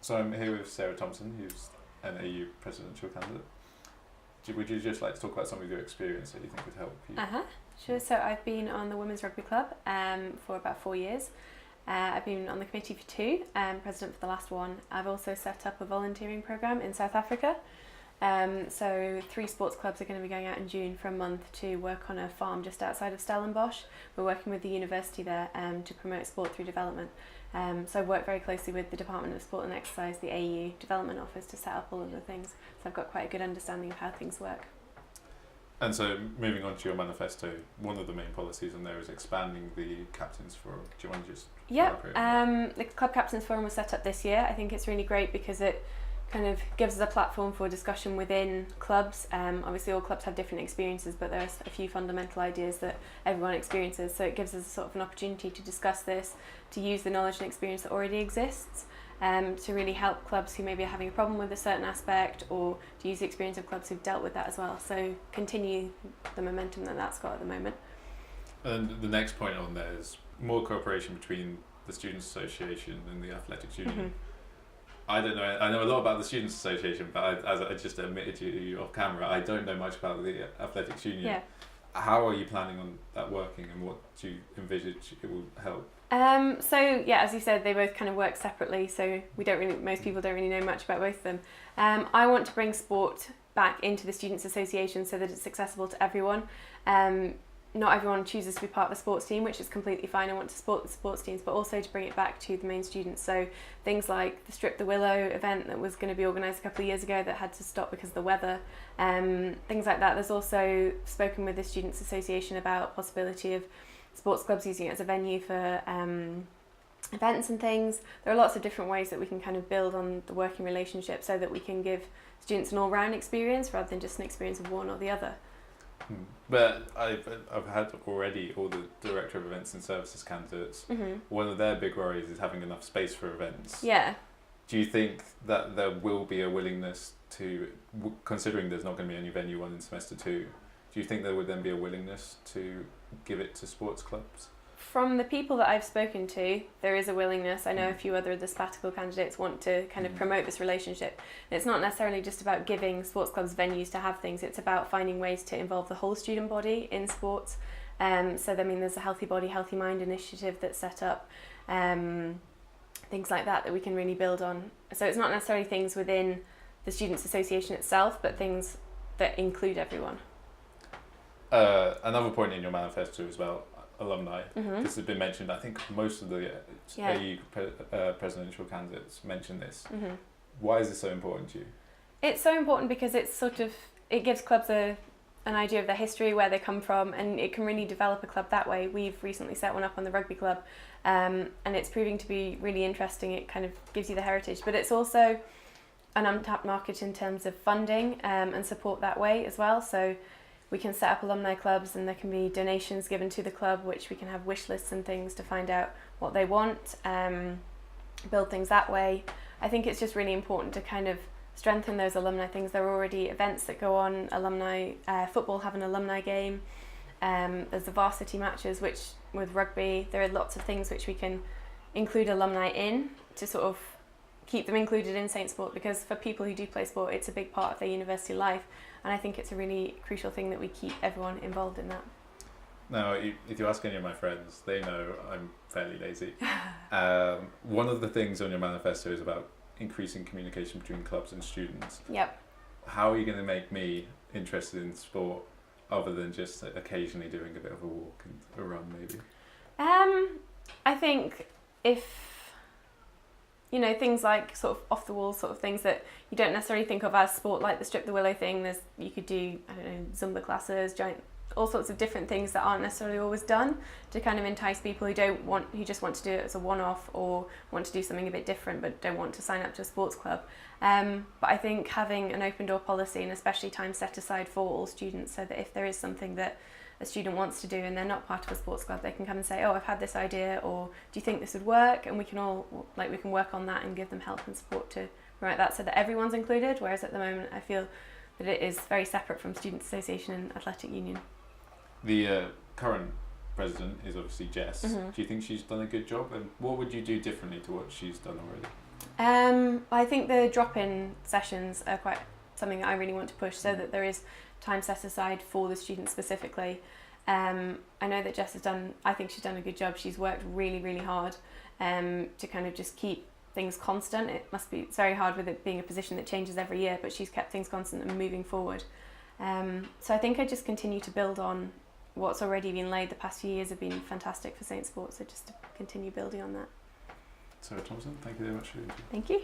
So I'm here with Sarah Thompson, who's an AU presidential candidate. Would you just like to talk about some of your experience that you think would help you? Sure. So I've been on the Women's Rugby Club for about 4 years. I've been on the committee for 2, president for the last one. I've also set up a volunteering programme in South Africa. So 3 sports clubs are going to be going out in June for a month to work on a farm just outside of Stellenbosch. We're working with the university there to promote sport through development. So I work very closely with the Department of Sport and Exercise, the AU Development Office, to set up all of the things. So I've got quite a good understanding of how things work. And so moving on to your manifesto, one of the main policies on there is expanding the Captains Forum. Do you want to just elaborate on that? The Club Captains Forum was set up this year. I think it's really great because it kind of gives us a platform for discussion within clubs. Obviously all clubs have different experiences, but there's a few fundamental ideas that everyone experiences, so it gives us sort of an opportunity to discuss this, to use the knowledge and experience that already exists, to really help clubs who maybe are having a problem with a certain aspect, or to use the experience of clubs who've dealt with that as well, so continue the momentum that that's got at the moment. And the next point on there is more cooperation between the Students' Association and the Athletics Union. Mm-hmm. I don't know. I know a lot about the Students' Association, but as I just admitted to you off camera, I don't know much about the Athletics Union. Yeah. How are you planning on that working, and what do you envisage it will help? So yeah, as you said, they both kind of work separately, so most people don't really know much about both of them. I want to bring sport back into the Students' Association so that it's accessible to everyone. Not everyone chooses to be part of the sports team, which is completely fine. I want to support the sports teams, but also to bring it back to the main students. So things like the Strip the Willow event that was going to be organised a couple of years ago that had to stop because of the weather, things like that. There's also spoken with the Students' Association about possibility of sports clubs using it as a venue for events and things. There are lots of different ways that we can kind of build on the working relationship so that we can give students an all-round experience rather than just an experience of one or the other. But I've had already all the Director of Events and Services candidates. Mm-hmm. One of their big worries is having enough space for events. Yeah. Do you think that there will be a willingness to, considering there's not going to be any venue 1 in semester 2, do you think there would then be a willingness to give it to sports clubs? From the people that I've spoken to, there is a willingness. I know a few other of the sabbatical candidates want to kind of promote this relationship. And it's not necessarily just about giving sports clubs venues to have things, it's about finding ways to involve the whole student body in sports. So I mean, there's a Healthy Body, Healthy Mind initiative that's set up, things like that we can really build on. So it's not necessarily things within the Students' Association itself, but things that include everyone. Another point in your manifesto is about alumni. Mm-hmm. This has been mentioned. I think most of the AU presidential candidates mention this. Mm-hmm. Why is this so important to you? It's so important because it gives clubs an idea of their history, where they come from, and it can really develop a club that way. We've recently set one up on the rugby club, and it's proving to be really interesting. It kind of gives you the heritage, but it's also an untapped market in terms of funding and support that way as well. So we can set up alumni clubs, and there can be donations given to the club, which we can have wish lists and things to find out what they want, build things that way. I think it's just really important to kind of strengthen those alumni things. There are already events that go on. Alumni football have an alumni game. There's the varsity matches, which with rugby, there are lots of things which we can include alumni in to sort of keep them included in Saint Sport, because for people who do play sport, it's a big part of their university life, and I think it's a really crucial thing that we keep everyone involved in that. Now, if you ask any of my friends, they know I'm fairly lazy. One of the things on your manifesto is about increasing communication between clubs and students. Yep. How are you going to make me interested in sport other than just occasionally doing a bit of a walk and a run, maybe? I think if things like sort of off the wall sort of things that you don't necessarily think of as sport, like the Strip the Willow thing, you could do, I don't know, Zumba classes, all sorts of different things that aren't necessarily always done to kind of entice people who just want to do it as a one-off, or want to do something a bit different but don't want to sign up to a sports club. But I think having an open door policy, and especially time set aside for all students, so that if there is something that a student wants to do and they're not part of a sports club, they can come and say, oh, I've had this idea, or do you think this would work? And we can work on that and give them help and support to promote that so that everyone's included, whereas at the moment I feel that it is very separate from Students' Association and Athletic Union. The current president is obviously Jess. Mm-hmm. Do you think she's done a good job, and what would you do differently to what she's done already? I think the drop-in sessions are quite something that I really want to push, so that there is time set aside for the students specifically. I know that Jess I think she's done a good job. She's worked really, really hard to kind of just keep things constant. It's very hard with it being a position that changes every year, but she's kept things constant and moving forward. So I think I just continue to build on what's already been laid. The past few years have been fantastic for Saint Sports, so just to continue building on that. Sarah Thompson, thank you very much for your interview. Thank you.